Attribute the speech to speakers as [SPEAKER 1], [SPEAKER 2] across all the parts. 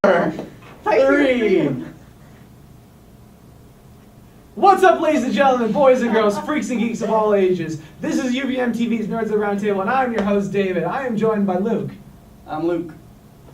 [SPEAKER 1] 3. What's up, ladies and gentlemen, boys and girls, freaks and geeks of all ages? This is UVM TV's Nerds at the Round Table, and I'm your host, David. I am joined by Luke.
[SPEAKER 2] I'm Luke.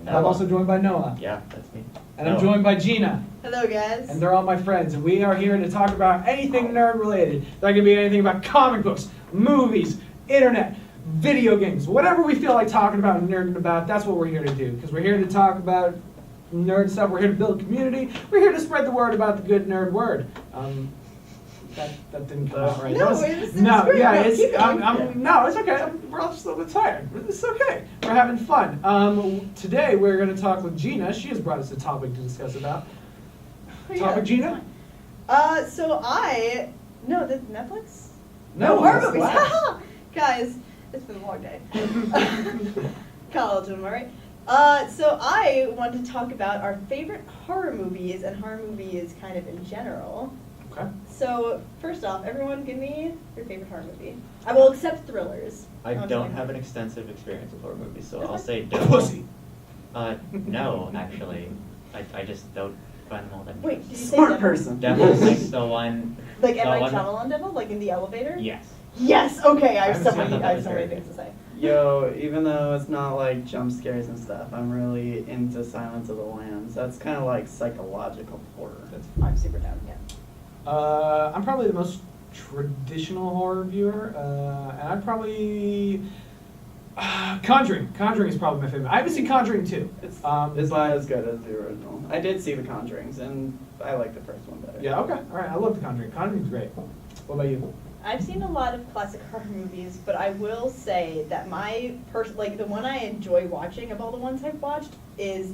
[SPEAKER 1] And I'm also joined by Noah.
[SPEAKER 3] Yeah, that's me.
[SPEAKER 1] And I'm joined by Gina.
[SPEAKER 4] Hello, guys.
[SPEAKER 1] And they're all my friends, and we are here to talk about anything nerd-related. That can be anything about comic books, movies, internet, video games, whatever we feel like talking about and nerding about, that's what we're here to do. Because we're here to talk about nerd stuff, we're here to build a community, we're here to spread the word about the good nerd word. That didn't come out right.
[SPEAKER 4] No,
[SPEAKER 1] it's
[SPEAKER 4] great.
[SPEAKER 1] no, it's okay. We're all just a little bit tired. It's okay. We're having fun. Today we're going to talk with Gina. She has brought us a topic to discuss about. Topic, Gina?
[SPEAKER 4] No, the Netflix?
[SPEAKER 1] No,
[SPEAKER 4] horror movies.
[SPEAKER 1] Flash.
[SPEAKER 4] Guys, it's been a long day. College, am I right? So I want to talk about our favorite horror movies and horror movies kind of in general.
[SPEAKER 1] Okay.
[SPEAKER 4] So, first off, everyone give me your favorite horror movie. I will accept thrillers.
[SPEAKER 3] I don't have an extensive experience with horror movies, so I'll say
[SPEAKER 1] Pussy.
[SPEAKER 3] no, actually. I just don't find them all that
[SPEAKER 4] Wait, did you say
[SPEAKER 2] Smart
[SPEAKER 4] Devil?
[SPEAKER 2] person.
[SPEAKER 3] Devil's like the one.
[SPEAKER 4] Like
[SPEAKER 3] the
[SPEAKER 4] M. Night
[SPEAKER 3] one-
[SPEAKER 4] Shyamalan Devil? Like in the elevator?
[SPEAKER 3] Yes.
[SPEAKER 4] Yes! Okay, I
[SPEAKER 3] I
[SPEAKER 4] have
[SPEAKER 3] haven't
[SPEAKER 4] so
[SPEAKER 3] seen
[SPEAKER 4] many,
[SPEAKER 3] that,
[SPEAKER 4] I have
[SPEAKER 3] but
[SPEAKER 4] so
[SPEAKER 3] it's
[SPEAKER 4] many
[SPEAKER 3] very
[SPEAKER 4] things to say.
[SPEAKER 2] Yo, even though it's not like jump scares and stuff, I'm really into Silence of the Lambs. That's kind of like psychological horror.
[SPEAKER 4] I'm super down, yeah.
[SPEAKER 1] I'm probably the most traditional horror viewer, and I'd probably Conjuring. Conjuring is probably my favorite. I haven't seen Conjuring 2.
[SPEAKER 2] It's not as good as the original. I did see The Conjurings, and I like the first one better.
[SPEAKER 1] Yeah, okay. All right, I love The Conjuring. Conjuring's great. What about you?
[SPEAKER 4] I've seen a lot of classic horror movies, but I will say that my the one I enjoy watching of all the ones I've watched is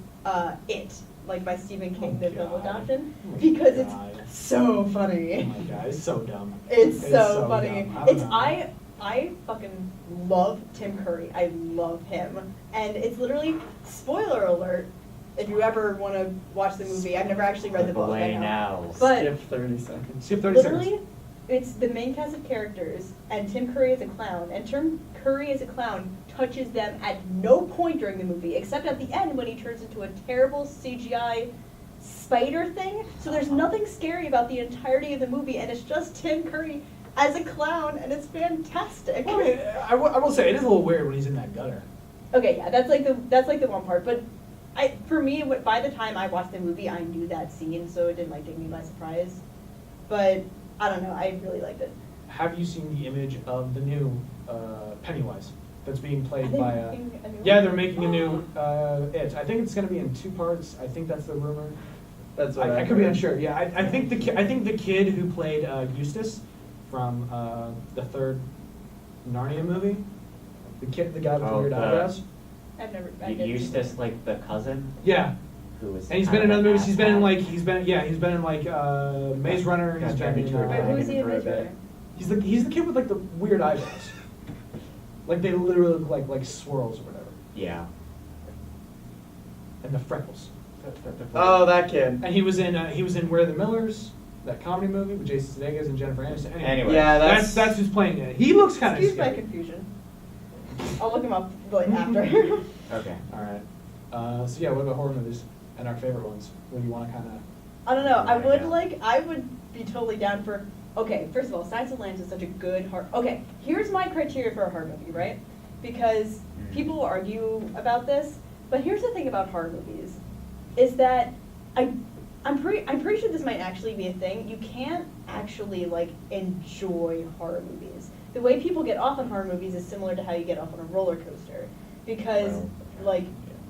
[SPEAKER 4] It, like by Stephen King, the film adaptation, because it's so
[SPEAKER 1] Oh
[SPEAKER 4] funny.
[SPEAKER 1] my god, it's so dumb.
[SPEAKER 4] It's so funny.
[SPEAKER 1] Dumb. I don't know.
[SPEAKER 4] I fucking love Tim Curry. I love him, and it's literally, spoiler alert, if you ever want to watch the movie. I've never actually read the book. I know.
[SPEAKER 3] Now.
[SPEAKER 4] But
[SPEAKER 2] Skip 30 seconds.
[SPEAKER 1] Skip 30
[SPEAKER 4] literally,
[SPEAKER 1] seconds.
[SPEAKER 4] it's the main cast of characters, and Tim Curry is a clown, and Tim Curry as a clown touches them at no point during the movie, except at the end when he turns into a terrible CGI spider thing. So there's nothing scary about the entirety of the movie, and it's just Tim Curry as a clown, and it's fantastic.
[SPEAKER 1] Well, I will say, it is a little weird when he's in that gutter.
[SPEAKER 4] Okay, yeah, that's like the one part, but for me, by the time I watched the movie, I knew that scene, so it didn't like take me by surprise. But I don't know, I really liked it.
[SPEAKER 1] Have you seen the image of the new Pennywise that's being played
[SPEAKER 4] Are they
[SPEAKER 1] by?
[SPEAKER 4] making a new
[SPEAKER 1] Yeah,
[SPEAKER 4] one?
[SPEAKER 1] they're making a new It. I think it's going to be in 2 parts. I think that's the rumor.
[SPEAKER 2] That's what
[SPEAKER 1] I could be unsure. Yeah, I think the kid who played Eustace from the 3rd Narnia movie, the guy with the
[SPEAKER 3] Oh,
[SPEAKER 1] weird eyebrows.
[SPEAKER 4] I've never.
[SPEAKER 3] Eustace, like the cousin,
[SPEAKER 1] Yeah,
[SPEAKER 3] who was.
[SPEAKER 1] and he's been in other movies. He's been in Maze Runner. He's been in.
[SPEAKER 4] Wait, who is he in
[SPEAKER 2] for a
[SPEAKER 4] this
[SPEAKER 2] bit.
[SPEAKER 4] movie?
[SPEAKER 1] He's the kid with like the weird eyebrows. Like they literally look like swirls or whatever,
[SPEAKER 3] Yeah.
[SPEAKER 1] and the freckles.
[SPEAKER 2] Oh, that kid.
[SPEAKER 1] And he was in Where Are the Millers, that comedy movie with Jason Sudeikis and Jennifer Aniston.
[SPEAKER 3] Anyway.
[SPEAKER 2] Yeah,
[SPEAKER 1] that's who's playing it. He looks kind of
[SPEAKER 4] Excuse my
[SPEAKER 1] scary.
[SPEAKER 4] confusion. I'll look him up after.
[SPEAKER 3] Okay.
[SPEAKER 1] All right. So yeah, what about horror movies and our favorite ones? What do you want to kind of?
[SPEAKER 4] I don't know.
[SPEAKER 3] Yeah.
[SPEAKER 4] I would be totally down for. Okay, first of all, Silence of the Lambs is such a good horror. Okay, here's my criteria for a horror movie, right? Because people will argue about this, but here's the thing about horror movies, is that I'm pretty sure this might actually be a thing. You can't actually like enjoy horror movies. The way people get off on horror movies is similar to how you get off on a roller coaster, because like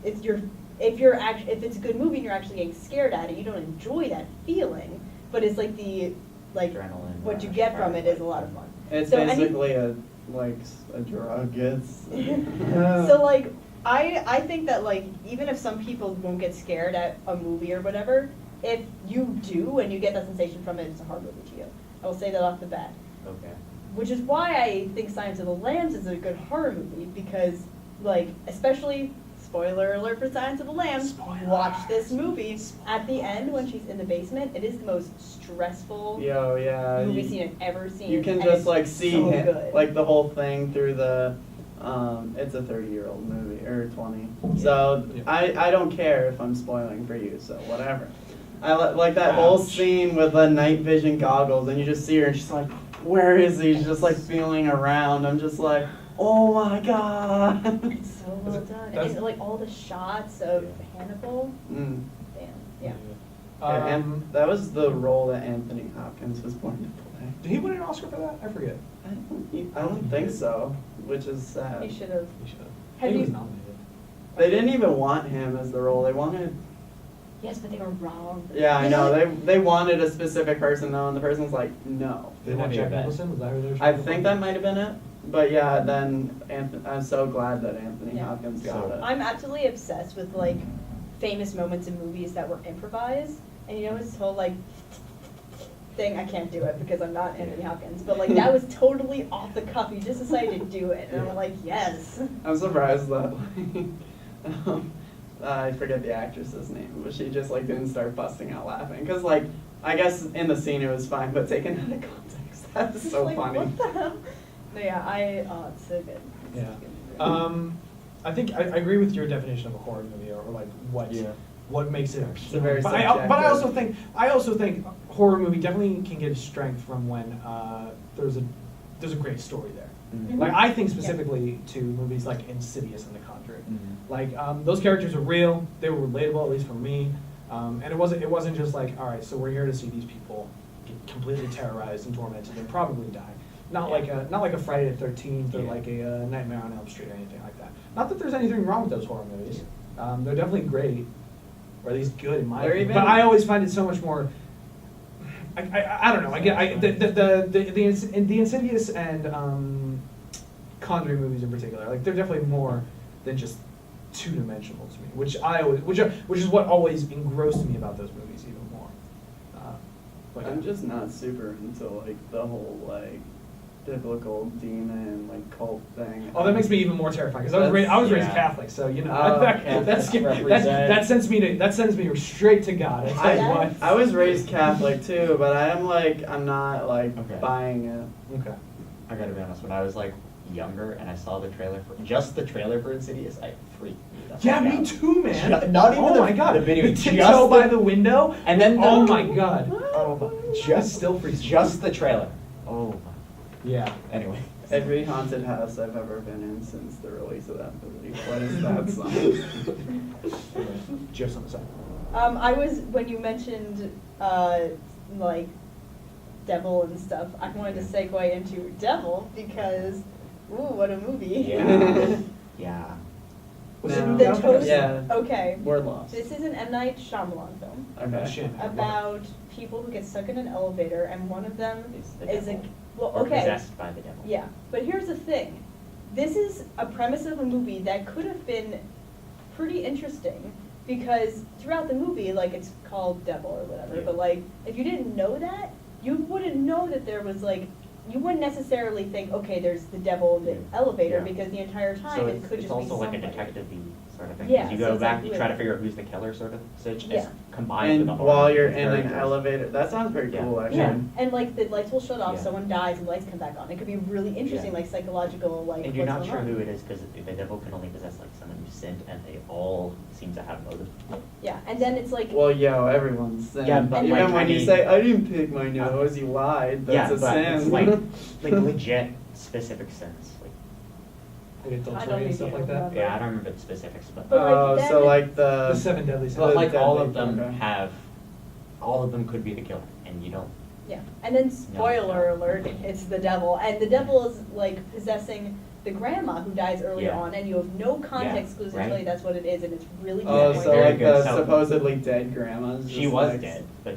[SPEAKER 4] if it's a good movie and you're actually getting scared at it, you don't enjoy that feeling. But it's like
[SPEAKER 3] Adrenaline
[SPEAKER 4] what you
[SPEAKER 3] rush,
[SPEAKER 4] get from
[SPEAKER 3] right,
[SPEAKER 4] it is a lot of fun.
[SPEAKER 2] It's
[SPEAKER 4] So
[SPEAKER 2] basically a drug. It's
[SPEAKER 4] So like I think that like even if some people won't get scared at a movie or whatever, if you do and you get that sensation from it, it's a horror movie to you. I will say that off the bat.
[SPEAKER 3] Okay.
[SPEAKER 4] Which is why I think Silence of the Lambs is a good horror movie, because like especially spoiler alert for Silence of the Lambs, watch this movie. At the end when she's in the basement, it is the most stressful
[SPEAKER 2] yeah.
[SPEAKER 4] movie scene I've ever seen.
[SPEAKER 2] You can
[SPEAKER 4] and
[SPEAKER 2] just
[SPEAKER 4] it's
[SPEAKER 2] like see
[SPEAKER 4] so
[SPEAKER 2] him,
[SPEAKER 4] good.
[SPEAKER 2] like the whole thing through the it's a 30-year-old movie, or 20. So
[SPEAKER 1] Yeah.
[SPEAKER 2] I don't care if I'm spoiling for you, so whatever. I like that whole scene with the night vision goggles, and you just see her, and she's like, where is he? She's just like feeling around. I'm just like, oh my god.
[SPEAKER 4] It's so well done.
[SPEAKER 1] That's-
[SPEAKER 4] And like all the shots of Hannibal.
[SPEAKER 2] Mm.
[SPEAKER 4] Damn. Yeah.
[SPEAKER 2] And that was the role that Anthony Hopkins was born to play.
[SPEAKER 1] Did he win an Oscar for that? I forget.
[SPEAKER 2] I don't think so, which is sad.
[SPEAKER 4] He should have.
[SPEAKER 1] He should have.
[SPEAKER 4] Have
[SPEAKER 1] He was
[SPEAKER 4] you-
[SPEAKER 1] nominated.
[SPEAKER 2] They didn't even want him as the role. They wanted.
[SPEAKER 4] Yes, but they were wrong.
[SPEAKER 2] Yeah, I know. They wanted a specific person though, and the person's like, no.
[SPEAKER 1] They want Jack Nicholson? Was that who they were
[SPEAKER 2] I
[SPEAKER 1] trying to
[SPEAKER 2] think
[SPEAKER 1] find?
[SPEAKER 2] that might have been it. But yeah, then I'm so glad that Anthony
[SPEAKER 4] Yeah.
[SPEAKER 2] Hopkins got
[SPEAKER 3] So-
[SPEAKER 2] it.
[SPEAKER 4] I'm absolutely obsessed with like famous moments in movies that were improvised. And you know his whole like thing, I can't do it because I'm not Anthony Hopkins, but like that was totally off the cuff. You just decided to do it, and I'm like, yes.
[SPEAKER 2] I'm surprised that I forget the actress's name, but she just like didn't start busting out laughing because like I guess in the scene it was fine, but taken out of context, that's
[SPEAKER 4] It's
[SPEAKER 2] so
[SPEAKER 4] like,
[SPEAKER 2] funny.
[SPEAKER 4] What the hell? No, yeah, oh, it's so good. It's
[SPEAKER 1] Yeah.
[SPEAKER 4] such a good movie.
[SPEAKER 1] I think I agree with your definition of a horror movie, or like what makes it
[SPEAKER 2] It's a very
[SPEAKER 1] appealing. But I also think horror movie definitely can get strength from when there's a great story there.
[SPEAKER 3] Mhm.
[SPEAKER 1] Like I think specifically to movies like Insidious and The Conjuring.
[SPEAKER 3] Mhm.
[SPEAKER 1] Like those characters are real, they were relatable, at least for me. And it wasn't just like, all right, so we're here to see these people get completely terrorized and tormented and probably die. Not like a Friday the 13th or
[SPEAKER 3] Yeah.
[SPEAKER 1] like a Nightmare on Elm Street or anything like that. Not that there's anything wrong with those horror movies. They're definitely great, or at least good in my
[SPEAKER 2] They're
[SPEAKER 1] opinion.
[SPEAKER 2] even-
[SPEAKER 1] But I always find it so much more. I don't know. The Insidious and Conjuring movies in particular, like they're definitely more than just two-dimensional to me, which is what always engrossed me about those movies even more. But
[SPEAKER 2] I'm just not super into like the whole like biblical demon like cult thing.
[SPEAKER 1] Oh, that makes me even more terrified because I was raised
[SPEAKER 3] yeah.
[SPEAKER 1] Catholic, so you know
[SPEAKER 2] Oh,
[SPEAKER 1] that
[SPEAKER 2] okay.
[SPEAKER 1] that sends me straight to God. I tell you what.
[SPEAKER 2] I was raised Catholic too, but I'm not like
[SPEAKER 3] Okay.
[SPEAKER 2] buying it.
[SPEAKER 1] Okay.
[SPEAKER 3] I gotta be honest, when I was like younger and I saw the trailer for Insidious, I freaked the
[SPEAKER 1] Yeah,
[SPEAKER 3] fuck
[SPEAKER 1] me
[SPEAKER 3] out.
[SPEAKER 1] too, man.
[SPEAKER 3] Not even
[SPEAKER 1] oh
[SPEAKER 3] the,
[SPEAKER 1] my God.
[SPEAKER 3] the video,
[SPEAKER 1] The
[SPEAKER 3] just
[SPEAKER 1] tiptoe by the window,
[SPEAKER 3] and then
[SPEAKER 1] oh my God.
[SPEAKER 3] Oh,
[SPEAKER 1] That
[SPEAKER 3] just
[SPEAKER 1] still freaks me
[SPEAKER 3] just the trailer. Oh my.
[SPEAKER 1] Yeah.
[SPEAKER 3] Anyway.
[SPEAKER 2] Every haunted house I've ever been in since the release of that movie. What is that song?
[SPEAKER 1] Do you have something to say?
[SPEAKER 4] I was when you mentioned like Devil and stuff. I wanted to segue into Devil because, ooh, what a movie!
[SPEAKER 3] Yeah. Yeah.
[SPEAKER 1] Was
[SPEAKER 2] No.
[SPEAKER 1] it
[SPEAKER 4] The
[SPEAKER 1] okay?
[SPEAKER 4] toast.
[SPEAKER 2] Yeah.
[SPEAKER 4] Okay.
[SPEAKER 2] We're lost.
[SPEAKER 4] This is an M. Night Shyamalan film
[SPEAKER 2] Okay.
[SPEAKER 1] Shit.
[SPEAKER 4] about people who get stuck in an elevator, and one of them
[SPEAKER 3] Is the
[SPEAKER 4] is a
[SPEAKER 3] devil.
[SPEAKER 4] well,
[SPEAKER 3] Or
[SPEAKER 4] okay.
[SPEAKER 3] possessed by the devil.
[SPEAKER 4] Yeah, but here's the thing. This is a premise of a movie that could have been pretty interesting because throughout the movie, like it's called Devil or whatever,
[SPEAKER 3] Yeah.
[SPEAKER 4] but like if you didn't know that, you wouldn't know that there was like, you wouldn't necessarily think, okay, there's the devil in the
[SPEAKER 3] Yeah.
[SPEAKER 4] elevator
[SPEAKER 3] Yeah.
[SPEAKER 4] because the entire time
[SPEAKER 3] So
[SPEAKER 4] it
[SPEAKER 3] it's,
[SPEAKER 4] could
[SPEAKER 3] it's
[SPEAKER 4] just be
[SPEAKER 3] also like a
[SPEAKER 4] somebody.
[SPEAKER 3] detective-y sort of thing.
[SPEAKER 4] Yeah,
[SPEAKER 3] 'cause you
[SPEAKER 4] so
[SPEAKER 3] go
[SPEAKER 4] it's
[SPEAKER 3] back,
[SPEAKER 4] like
[SPEAKER 3] you try to
[SPEAKER 4] with-
[SPEAKER 3] figure out who's the killer sort of such.
[SPEAKER 4] Yeah.
[SPEAKER 3] It's combined with
[SPEAKER 2] And
[SPEAKER 3] the
[SPEAKER 2] while
[SPEAKER 3] horror.
[SPEAKER 2] you're
[SPEAKER 3] It's
[SPEAKER 2] in
[SPEAKER 3] very
[SPEAKER 2] an
[SPEAKER 3] good.
[SPEAKER 2] elevator, that sounds pretty
[SPEAKER 3] Yeah.
[SPEAKER 2] cool actually.
[SPEAKER 4] Yeah, and like the lights will shut off,
[SPEAKER 3] Yeah.
[SPEAKER 4] someone dies, and the lights come back on. It could be really interesting,
[SPEAKER 3] Yeah.
[SPEAKER 4] like psychological, like
[SPEAKER 3] And you're
[SPEAKER 4] what's
[SPEAKER 3] not
[SPEAKER 4] going
[SPEAKER 3] sure
[SPEAKER 4] on.
[SPEAKER 3] who it is because the devil can only possess like someone who sinned, and they all seem to have motive.
[SPEAKER 4] Yeah, and then it's like,
[SPEAKER 2] Well, yo, everyone's sin.
[SPEAKER 3] Yeah, but,
[SPEAKER 2] even
[SPEAKER 3] like,
[SPEAKER 2] when
[SPEAKER 3] I
[SPEAKER 2] you
[SPEAKER 3] mean-
[SPEAKER 2] say I didn't pick my nose, you lied. That's
[SPEAKER 3] yeah,
[SPEAKER 2] a
[SPEAKER 3] but
[SPEAKER 2] sin.
[SPEAKER 3] it's like legit specific sins. Like,
[SPEAKER 1] Like
[SPEAKER 4] I don't
[SPEAKER 1] adultery and
[SPEAKER 4] even
[SPEAKER 1] stuff like that.
[SPEAKER 4] remember.
[SPEAKER 3] yeah, I don't remember the specifics, but
[SPEAKER 4] But, like,
[SPEAKER 2] Oh, so
[SPEAKER 4] then-
[SPEAKER 2] like
[SPEAKER 1] The 7 deadly sins.
[SPEAKER 3] but like all
[SPEAKER 2] deadly
[SPEAKER 3] of them
[SPEAKER 2] program.
[SPEAKER 3] have, all of them could be the killer, and you don't.
[SPEAKER 4] yeah, and then spoiler
[SPEAKER 3] No.
[SPEAKER 4] alert, it's the devil, and the devil is like possessing the grandma who dies earlier
[SPEAKER 3] Yeah.
[SPEAKER 4] on, and you have no context
[SPEAKER 3] Yeah,
[SPEAKER 4] clues to
[SPEAKER 3] right.
[SPEAKER 4] tell you that's what it is, and it's really
[SPEAKER 2] Oh,
[SPEAKER 4] disappointing.
[SPEAKER 2] so
[SPEAKER 3] Very
[SPEAKER 2] like
[SPEAKER 3] good.
[SPEAKER 2] the
[SPEAKER 3] So-
[SPEAKER 2] supposedly dead grandma's.
[SPEAKER 3] She
[SPEAKER 2] just
[SPEAKER 3] was
[SPEAKER 2] like-
[SPEAKER 3] dead, but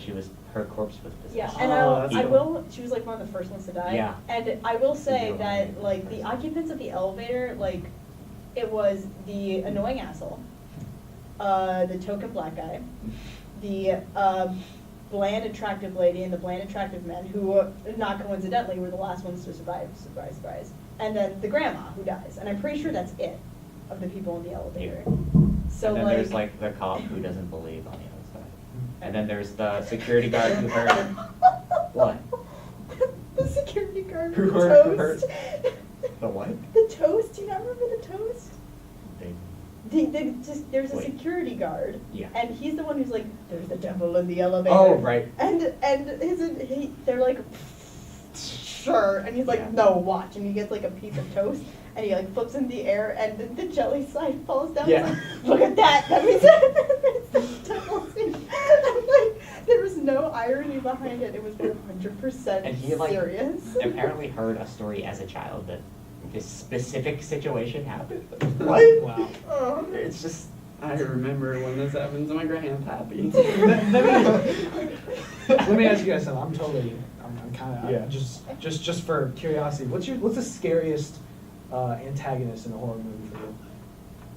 [SPEAKER 3] her corpse was possessed.
[SPEAKER 4] Yeah, and
[SPEAKER 2] Oh, that's
[SPEAKER 4] I
[SPEAKER 2] cool.
[SPEAKER 4] will, she was like one of the first ones to die.
[SPEAKER 3] Yeah.
[SPEAKER 4] And I will say
[SPEAKER 3] Yeah.
[SPEAKER 4] that, like, the occupants of the elevator, like, it was the annoying asshole, the token black guy, the bland attractive lady, and the bland attractive men, who, not coincidentally, were the last ones to survive, surprise, surprise. And then the grandma who dies, and I'm pretty sure that's it, of the people in the elevator. So,
[SPEAKER 3] And then
[SPEAKER 4] like.
[SPEAKER 3] there's like the cop who doesn't believe on the other side. And then there's the security guard who heard. What?
[SPEAKER 4] The security guard
[SPEAKER 3] Who
[SPEAKER 4] with
[SPEAKER 3] heard-
[SPEAKER 4] toast.
[SPEAKER 3] The what?
[SPEAKER 4] The toast. Do you not remember the toast? There's a
[SPEAKER 3] Wait.
[SPEAKER 4] security guard,
[SPEAKER 3] Yeah.
[SPEAKER 4] and he's the one who's like, "There's the devil in the elevator."
[SPEAKER 3] Oh, right.
[SPEAKER 4] And they're like, "Sure," and he's like,
[SPEAKER 3] Yeah.
[SPEAKER 4] "No, watch," and he gets like a piece of toast, and he like flips in the air, and the jelly side falls down.
[SPEAKER 3] Yeah.
[SPEAKER 4] He's like, look at that! That means it's the devil's in. I'm like, there was no irony behind it. It was 100%
[SPEAKER 3] And he like
[SPEAKER 4] serious.
[SPEAKER 3] apparently heard a story as a child that this specific situation happened.
[SPEAKER 2] What?
[SPEAKER 1] Wow.
[SPEAKER 4] Oh.
[SPEAKER 3] It's just
[SPEAKER 2] I remember when this happened to my grandpappy.
[SPEAKER 1] Let me ask you guys something. I'm kind of
[SPEAKER 3] Yeah.
[SPEAKER 1] just for curiosity. What's the scariest antagonist in a horror movie for you?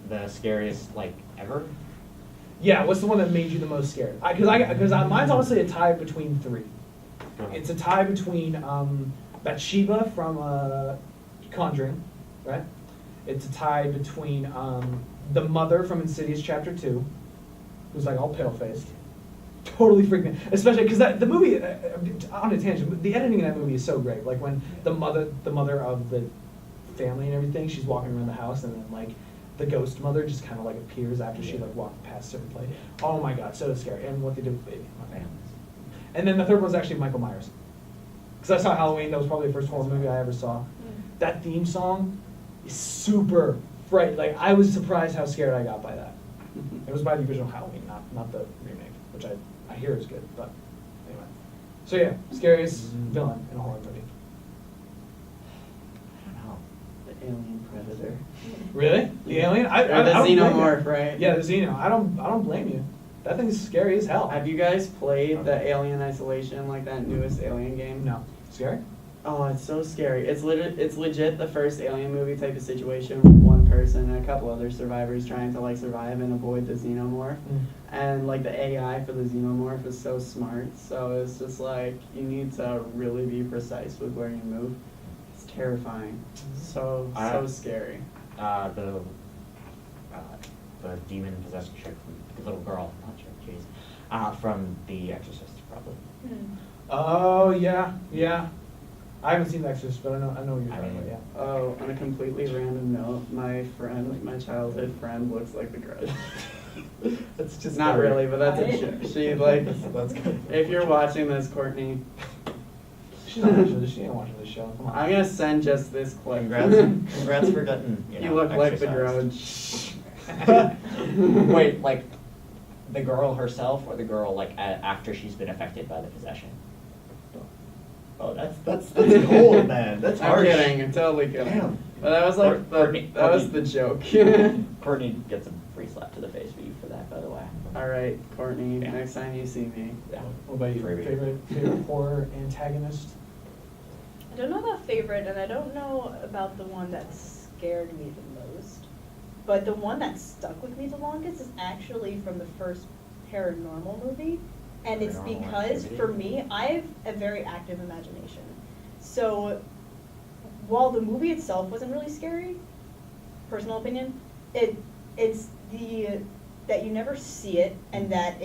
[SPEAKER 3] the scariest like ever.
[SPEAKER 1] Yeah, what's the one that made you the most scared? Because mine's honestly a tie between three. It's a tie between Bathsheba from Conjuring, right? It's a tie between the mother from Insidious Chapter 2, who's like all pale-faced. Totally freaked me, especially because the movie, on a tangent, but the editing in that movie is so great. Like when the mother of the family and everything, she's walking around the house, and then like the ghost mother just kind of like appears after she like walked past a certain place. Oh my god, so scary! And what they did with the baby.
[SPEAKER 3] Okay.
[SPEAKER 1] And then the third one's actually Michael Myers, because I saw Halloween. That was probably the first horror movie I ever saw. That theme song is super fright. Like I was surprised how scared I got by that. It was by the original Halloween, not the remake, which I hear is good. But anyway, so yeah, scariest villain in a horror movie.
[SPEAKER 3] I don't know.
[SPEAKER 2] The alien predator.
[SPEAKER 1] Really? The alien?
[SPEAKER 2] Or
[SPEAKER 1] I
[SPEAKER 2] the
[SPEAKER 1] don't blame you.
[SPEAKER 2] xenomorph, right?
[SPEAKER 1] Yeah, the xeno. I don't blame you. That thing's scary as hell.
[SPEAKER 2] Have you guys played the Alien Isolation, like that newest Alien game?
[SPEAKER 1] No. Scary?
[SPEAKER 2] Oh, it's so scary. It's legit the first Alien movie type of situation with one person and a couple other survivors trying to like survive and avoid the xenomorph. And like the AI for the xenomorph is so smart, so it's just like you need to really be precise with where you move. It's terrifying. So scary.
[SPEAKER 3] The demon possessed chick, the little girl, not chick, jeez, from The Exorcist, probably.
[SPEAKER 1] Oh yeah, yeah. I haven't seen The Exorcist, but I know what you're
[SPEAKER 3] I
[SPEAKER 1] talking
[SPEAKER 3] mean-
[SPEAKER 1] about. Yeah.
[SPEAKER 2] Oh, on a completely random note, my friend, my childhood friend, looks like the Grudge.
[SPEAKER 3] That's just
[SPEAKER 2] Not really, but that's a
[SPEAKER 4] Right?
[SPEAKER 2] joke. She like,
[SPEAKER 3] That's good.
[SPEAKER 2] if you're watching this, Courtney,
[SPEAKER 1] She's not watching this. She ain't watching this show. Come on.
[SPEAKER 2] I'm gonna send just this clip.
[SPEAKER 3] Congrats for getting.
[SPEAKER 2] You look like the
[SPEAKER 3] exercised.
[SPEAKER 2] Grudge.
[SPEAKER 3] Wait, like the girl herself, or the girl like after she's been affected by the possession? Oh, that's cold, man. That's
[SPEAKER 2] I'm
[SPEAKER 3] harsh.
[SPEAKER 2] kidding. I'm totally kidding.
[SPEAKER 3] Damn.
[SPEAKER 2] But that was like
[SPEAKER 3] Courtney-
[SPEAKER 2] that was
[SPEAKER 3] Courtney-
[SPEAKER 2] the joke.
[SPEAKER 3] Courtney gets a free slap to the face for you for that, by the way.
[SPEAKER 2] All right, Courtney.
[SPEAKER 3] Yeah.
[SPEAKER 2] Next time you see me.
[SPEAKER 3] Yeah.
[SPEAKER 1] What about you?
[SPEAKER 3] Freebie.
[SPEAKER 1] Favorite horror antagonist?
[SPEAKER 4] I don't know about favorite, and I don't know about the one that scared me the most. But the one that stuck with me the longest is actually from the first Paranormal movie. And it's
[SPEAKER 3] Paranormal
[SPEAKER 4] because,
[SPEAKER 3] Activity?
[SPEAKER 4] for me, I have a very active imagination. So, while the movie itself wasn't really scary, personal opinion, it's that you never see it, and that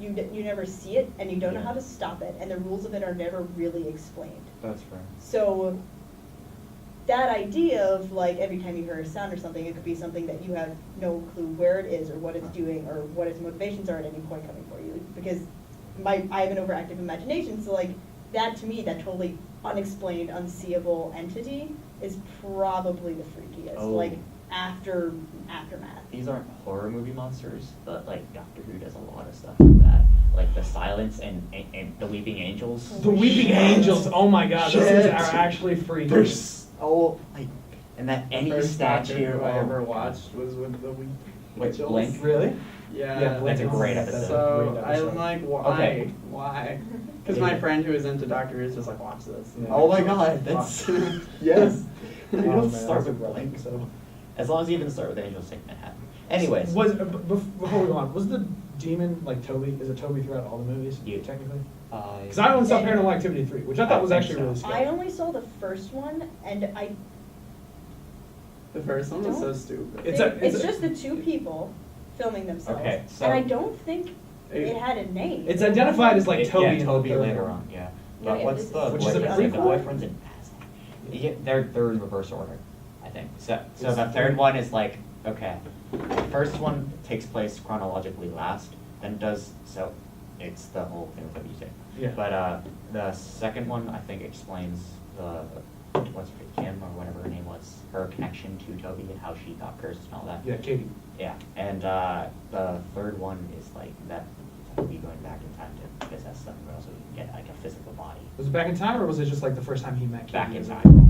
[SPEAKER 4] you never see it, and you don't know how to stop it, and the rules of it are never really explained.
[SPEAKER 3] That's fair.
[SPEAKER 4] So that idea of like every time you hear a sound or something, it could be something that you have no clue where it is or what it's doing or what its motivations are at any point coming for you. Because I have an overactive imagination, so like that to me, that totally unexplained, unseeable entity is probably the freakiest.
[SPEAKER 3] Oh.
[SPEAKER 4] Like aftermath.
[SPEAKER 3] These aren't horror movie monsters, but like Doctor Who does a lot of stuff like that. Like the Silence and the Weeping Angels.
[SPEAKER 1] The Weeping Angels. Oh my god, those things
[SPEAKER 3] Shit.
[SPEAKER 1] are actually freaky.
[SPEAKER 3] They're so like, and that
[SPEAKER 2] The
[SPEAKER 3] any
[SPEAKER 2] first Doctor
[SPEAKER 3] statue
[SPEAKER 2] Who I
[SPEAKER 3] oh
[SPEAKER 2] ever
[SPEAKER 3] my
[SPEAKER 2] watched was with the Weeping
[SPEAKER 3] Wait,
[SPEAKER 2] Angels.
[SPEAKER 3] Blink?
[SPEAKER 1] Really?
[SPEAKER 2] Yeah,
[SPEAKER 1] Yeah, Blink
[SPEAKER 3] That's a
[SPEAKER 1] is-
[SPEAKER 3] great
[SPEAKER 1] that's a
[SPEAKER 3] episode.
[SPEAKER 2] So
[SPEAKER 1] great episode.
[SPEAKER 2] I'm like, why?
[SPEAKER 3] Okay.
[SPEAKER 2] Why? Because my friend who is into Doctor Who is just like, watch this.
[SPEAKER 1] Yeah.
[SPEAKER 3] Oh my god, that's yes. You
[SPEAKER 1] Oh,
[SPEAKER 3] don't
[SPEAKER 1] man,
[SPEAKER 3] start
[SPEAKER 1] that's a
[SPEAKER 3] with
[SPEAKER 1] rough
[SPEAKER 3] Blink.
[SPEAKER 1] episode.
[SPEAKER 3] As long as you even start with Angels Take Manhattan. Anyways,
[SPEAKER 1] Before we go on, was the demon like Toby? Is it Toby throughout all the movies?
[SPEAKER 3] Yeah.
[SPEAKER 1] Technically. Because
[SPEAKER 3] because
[SPEAKER 1] I only saw Paranormal Activity 3, which I thought was
[SPEAKER 3] I think
[SPEAKER 1] actually
[SPEAKER 3] so.
[SPEAKER 1] really scary.
[SPEAKER 4] I only saw the first one, and
[SPEAKER 2] The first one was so
[SPEAKER 4] Don't-
[SPEAKER 2] stupid.
[SPEAKER 1] It's a-
[SPEAKER 4] just the two people filming themselves.
[SPEAKER 3] Okay, so-
[SPEAKER 4] and I don't think it had a name.
[SPEAKER 1] It's identified as like Toby. in
[SPEAKER 3] Yeah,
[SPEAKER 1] the
[SPEAKER 3] Toby
[SPEAKER 1] third
[SPEAKER 3] later
[SPEAKER 1] one.
[SPEAKER 3] on. Yeah.
[SPEAKER 4] Yeah,
[SPEAKER 3] But
[SPEAKER 4] yeah,
[SPEAKER 3] what's
[SPEAKER 4] this
[SPEAKER 3] the
[SPEAKER 4] is-
[SPEAKER 1] Which is a
[SPEAKER 3] boyfriend? The
[SPEAKER 1] prequel?
[SPEAKER 3] boyfriend's in Yeah, they're in reverse order, I think. So
[SPEAKER 1] It's
[SPEAKER 3] the
[SPEAKER 1] the
[SPEAKER 3] third
[SPEAKER 1] third-
[SPEAKER 3] one is like, okay, the first one takes place chronologically last, then so it's the whole thing with the music.
[SPEAKER 1] Yeah.
[SPEAKER 3] But the second one, I think, explains what's Kim or whatever her name was, her connection to Toby and how she got cursed and all that.
[SPEAKER 1] Yeah, Katie.
[SPEAKER 3] Yeah, and the third one is like that Toby going back in time to possess some girl so he can get like a physical body.
[SPEAKER 1] Was it back in time, or was it just like the first time he met Katie?
[SPEAKER 3] Back in
[SPEAKER 1] as a
[SPEAKER 3] time.
[SPEAKER 1] girl?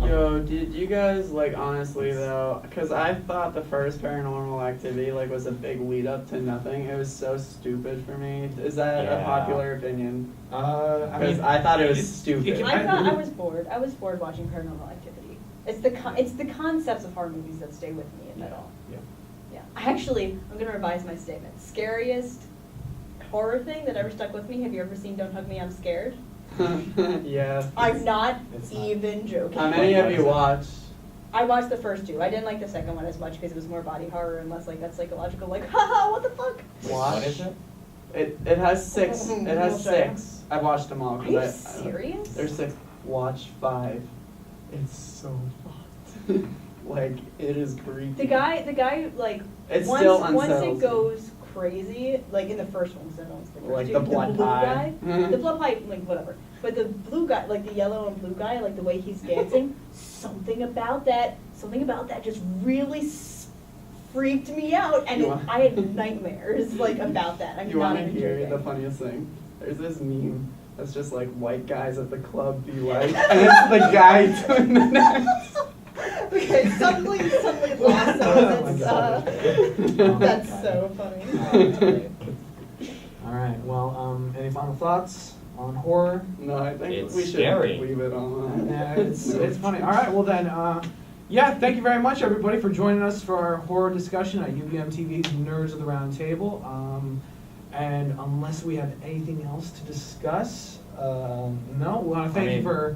[SPEAKER 2] Yo, did you guys, like, honestly though, because I thought the first Paranormal Activity, like, was a big lead up to nothing. It was so stupid for me. Is that a
[SPEAKER 3] Yeah.
[SPEAKER 2] popular opinion?
[SPEAKER 1] I
[SPEAKER 2] Because
[SPEAKER 1] mean,
[SPEAKER 2] I thought it was
[SPEAKER 1] it's-
[SPEAKER 2] stupid.
[SPEAKER 1] it can-
[SPEAKER 4] I thought I was bored. I was bored watching Paranormal Activity. It's the concepts of horror movies that stay with me, if at all.
[SPEAKER 1] Yeah.
[SPEAKER 4] Yeah. I'm gonna revise my statement. Scariest horror thing that ever stuck with me. Have you ever seen Don't Hug Me, I'm Scared?
[SPEAKER 2] Yeah.
[SPEAKER 4] I'm not
[SPEAKER 1] It's not.
[SPEAKER 4] even joking.
[SPEAKER 2] How many have you watched?
[SPEAKER 4] I watched the first two. I didn't like the second one as much because it was more body horror and less like that psychological, like, haha, what the fuck?
[SPEAKER 2] Watch.
[SPEAKER 3] What is it?
[SPEAKER 2] It has six. It has
[SPEAKER 4] We'll show you.
[SPEAKER 2] 6. I've watched them all.
[SPEAKER 4] Are you
[SPEAKER 2] 'cause
[SPEAKER 4] serious?
[SPEAKER 2] There's 6. Watch 5. It's so fucked. Like, it is creepy.
[SPEAKER 4] The guy, like,
[SPEAKER 2] It's
[SPEAKER 4] once
[SPEAKER 2] still
[SPEAKER 4] it
[SPEAKER 2] unsettles me.
[SPEAKER 4] goes crazy, like in the first one, so I don't know what's the first
[SPEAKER 2] Like
[SPEAKER 4] two,
[SPEAKER 2] the blood
[SPEAKER 4] blue
[SPEAKER 2] pie.
[SPEAKER 4] guy, the blood pie, like whatever. But the blue guy, like the yellow and blue guy, like the way he's dancing, something about that just really freaked me out, and
[SPEAKER 2] You want-
[SPEAKER 4] I had nightmares like about that. I'm
[SPEAKER 2] You
[SPEAKER 4] not
[SPEAKER 2] want to
[SPEAKER 4] even
[SPEAKER 2] hear
[SPEAKER 4] joking.
[SPEAKER 2] the funniest thing? There's this meme that's just like white guys at the club be like, and it's the guy doing the dance.
[SPEAKER 4] Okay, suddenly lost.
[SPEAKER 1] Oh my
[SPEAKER 4] That's,
[SPEAKER 1] God. Oh my
[SPEAKER 4] that's
[SPEAKER 1] God.
[SPEAKER 4] so funny.
[SPEAKER 1] All right. Well, any final thoughts on horror?
[SPEAKER 2] No, I think
[SPEAKER 3] It's
[SPEAKER 2] we should
[SPEAKER 3] scary.
[SPEAKER 2] leave it on.
[SPEAKER 1] Yeah, it's funny. All right. Well then, yeah. Thank you very much, everybody, for joining us for our horror discussion at UVM TV's Nerds of the Round Table. And unless we have anything else to discuss, no. We want to thank you for.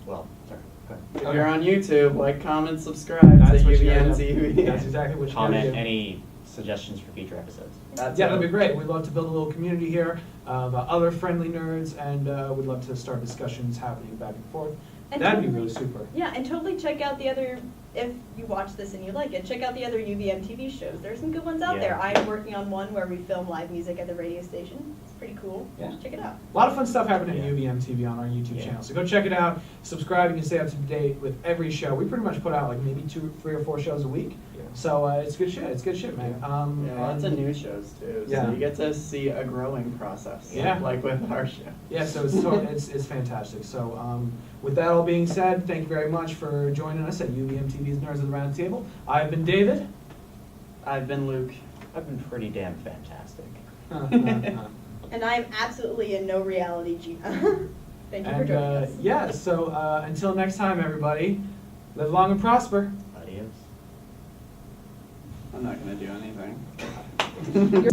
[SPEAKER 3] Well, sorry. Go ahead.
[SPEAKER 2] If you're on YouTube, like, comment, subscribe to
[SPEAKER 1] That's what you
[SPEAKER 2] UVM
[SPEAKER 1] gotta do.
[SPEAKER 2] TV.
[SPEAKER 1] That's exactly what you gotta
[SPEAKER 3] Comment
[SPEAKER 1] do.
[SPEAKER 3] any suggestions for future episodes.
[SPEAKER 2] That's
[SPEAKER 1] Yeah,
[SPEAKER 2] it.
[SPEAKER 1] that'd be great. We'd love to build a little community here of other friendly nerds, and we'd love to start discussions happening back and forth.
[SPEAKER 4] And
[SPEAKER 1] That'd be
[SPEAKER 4] totally-
[SPEAKER 1] really super.
[SPEAKER 4] Yeah, and totally check out the other, if you watch this and you like it, check out the other UVM TV shows. There's some good ones out
[SPEAKER 3] Yeah.
[SPEAKER 4] there. I'm working on one where we film live music at the radio station. It's pretty cool.
[SPEAKER 1] Yeah.
[SPEAKER 4] Check it out.
[SPEAKER 1] A lot of fun stuff happening at
[SPEAKER 3] Yeah.
[SPEAKER 1] UVM TV on our YouTube
[SPEAKER 3] Yeah.
[SPEAKER 1] channel. So go check it out, subscribe, you can stay up to date with every show. We pretty much put out like maybe 2, 3, or 4 shows a week.
[SPEAKER 3] Yeah.
[SPEAKER 1] So it's good shit. It's good shit, man.
[SPEAKER 2] Yeah, lots of
[SPEAKER 1] and-
[SPEAKER 2] new shows too.
[SPEAKER 1] Yeah.
[SPEAKER 2] So you get to see a growing process.
[SPEAKER 1] Yeah.
[SPEAKER 2] Like with our show.
[SPEAKER 1] Yeah, so it's fantastic. So with that all being said, thank you very much for joining us at UVM TV's Nerds of the Round Table. I've been David.
[SPEAKER 2] I've been Luke.
[SPEAKER 3] I've been pretty damn fantastic.
[SPEAKER 4] And I'm absolutely in no reality, Gina. Thank you for
[SPEAKER 1] And
[SPEAKER 4] joining us.
[SPEAKER 1] yeah, so until next time, everybody, live long and prosper.
[SPEAKER 3] Adios.
[SPEAKER 2] I'm not gonna do anything.
[SPEAKER 4] You're